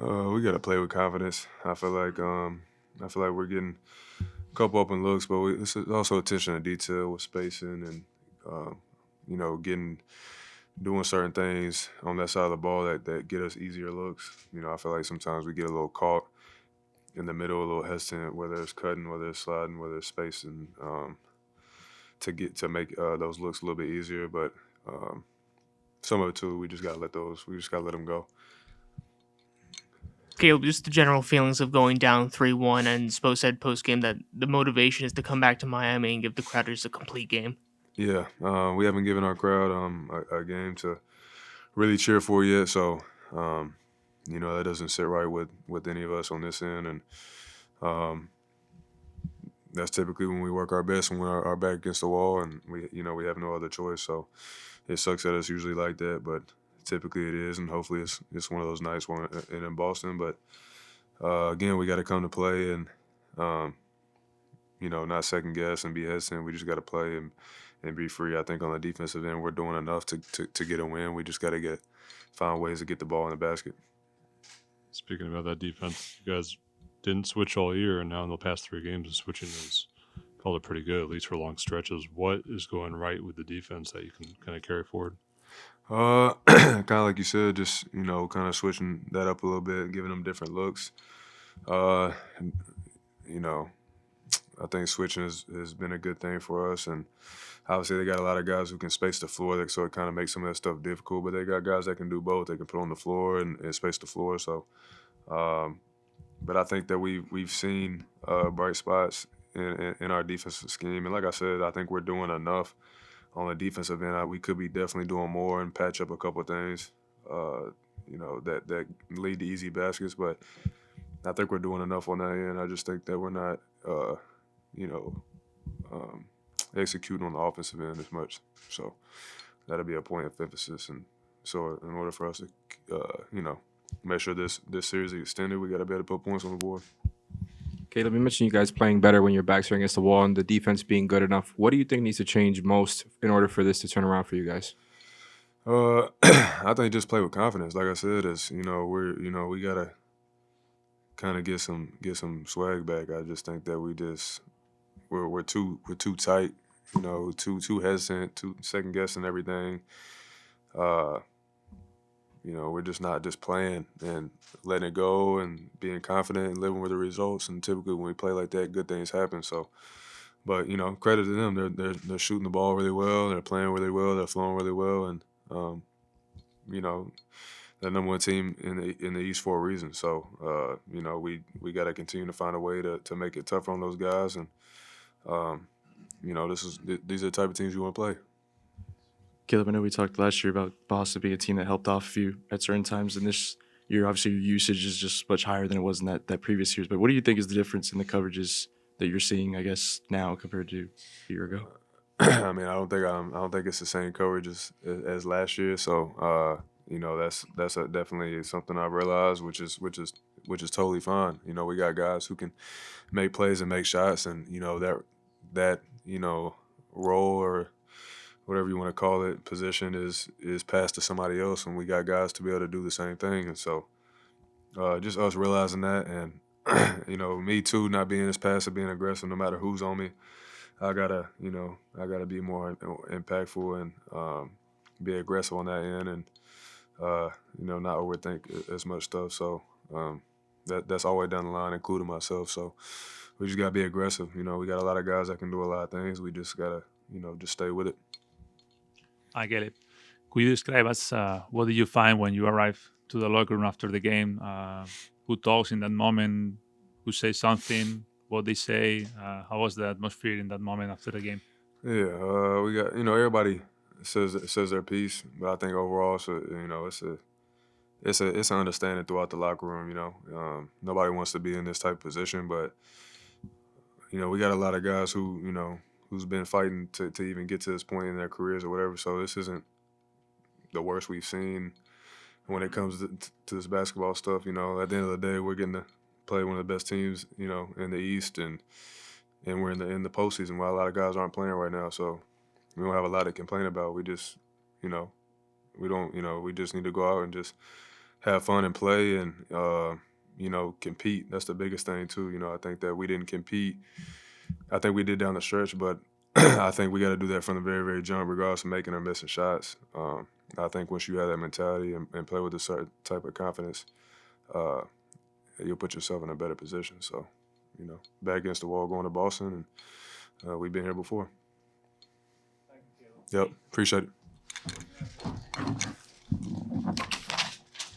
We got to play with confidence. I feel like we're getting a couple open looks, but it's also attention to detail with spacing and uh, getting doing certain things on that side of the ball that get us easier looks. I feel like sometimes we get a little caught in the middle, a little hesitant, whether it's cutting, whether it's sliding, whether it's spacing, to make those looks a little bit easier. But um, some of it too, we just gotta let them go. Caleb, just the general feelings of going down 3-1, and Spo said post game that the motivation is to come back to Miami and give the Crowders a complete game. Yeah, we haven't given our crowd a game to really cheer for yet, so um, that doesn't sit right with any of us on this end, and um, that's typically when we work our best when we're our back against the wall, and we have no other choice. So it sucks that it's usually like that, but typically it is, and hopefully it's one of those nights when in Boston. But again, we got to come to play and um, not second guess and be hesitant. We just got to play and be free. I think on the defensive end, we're doing enough to get a win. We just got to find ways to get the ball in the basket. Speaking about that defense, you guys didn't switch all year, and now in the past 3 games, the switching is called it pretty good, at least for long stretches. What is going right with the defense that you can kind of carry forward? Kind of like you said, just kind of switching that up a little bit, giving them different looks. Uh, you know, I think switching has been a good thing for us, and obviously they got a lot of guys who can space the floor, so it kind of makes some of that stuff difficult. But they got guys that can do both. They can put on the floor and space the floor. So, um, but I think that we've seen bright spots in our defensive scheme, and like I said, I think we're doing enough on the defensive end. We could be definitely doing more and patch up a couple of things, that lead to easy baskets. But I think we're doing enough on that end. I just think that we're not, you know, um, executing on the offensive end as much. So that'll be a point of emphasis. And so in order for us to, make sure this series is extended, we got to be able to put points on the board. Caleb, you mentioned you guys playing better when your backs are against the wall and the defense being good enough. What do you think needs to change most in order for this to turn around for you guys? I think just play with confidence. Like I said, we gotta kind of get some swag back. I just think that we're too tight, too hesitant, too second guessing everything. Uh, we're just not just playing and letting it go and being confident and living with the results. And typically when we play like that, good things happen. So, but credit to them. They're shooting the ball really well. They're playing really well. They're flowing really well, and you know, the number one team in the East for a reason. So, we got to continue to find a way to make it tougher on those guys. And um, these are the type of teams you want to play. Caleb, I know we talked last year about Boston being a team that helped off you at certain times, and this year, obviously, your usage is just much higher than it was in that previous years. But what do you think is the difference in the coverages that you're seeing, I guess, now compared to a year ago? I mean, I don't think it's the same coverage as last year. So, that's definitely something I realized, which is totally fine. We got guys who can make plays and make shots, and that role or whatever you want to call it, position is passed to somebody else, and we got guys to be able to do the same thing. And so, just us realizing that, and me too, not being as passive, being aggressive, no matter who's on me. I gotta be more impactful and be aggressive on that end, and not overthink as much stuff. So that's all the way down the line, including myself. So we just gotta be aggressive. We got a lot of guys that can do a lot of things. We just gotta just stay with it. I get it. Could you describe us what did you find when you arrived to the locker room after the game? Who talks in that moment? Who says something? What they say? How was the atmosphere in that moment after the game? Yeah, we got everybody says their piece, but I think overall, it's an understanding throughout the locker room. Nobody wants to be in this type of position, but we got a lot of guys who's been fighting to even get to this point in their careers or whatever. So this isn't the worst we've seen when it comes to this basketball stuff. At the end of the day, we're getting to play one of the best teams, in the East, and we're in the postseason while a lot of guys aren't playing right now. So we don't have a lot to complain about. We just, we don't, we just need to go out and just have fun and play and, compete. That's the biggest thing too. I think that we didn't compete. I think we did down the stretch, but I think we got to do that from the very, very jump, regardless of making or missing shots. I think once you have that mentality and play with a certain type of confidence, you'll put yourself in a better position. So, back against the wall going to Boston, and we've been here before. Yep, appreciate it.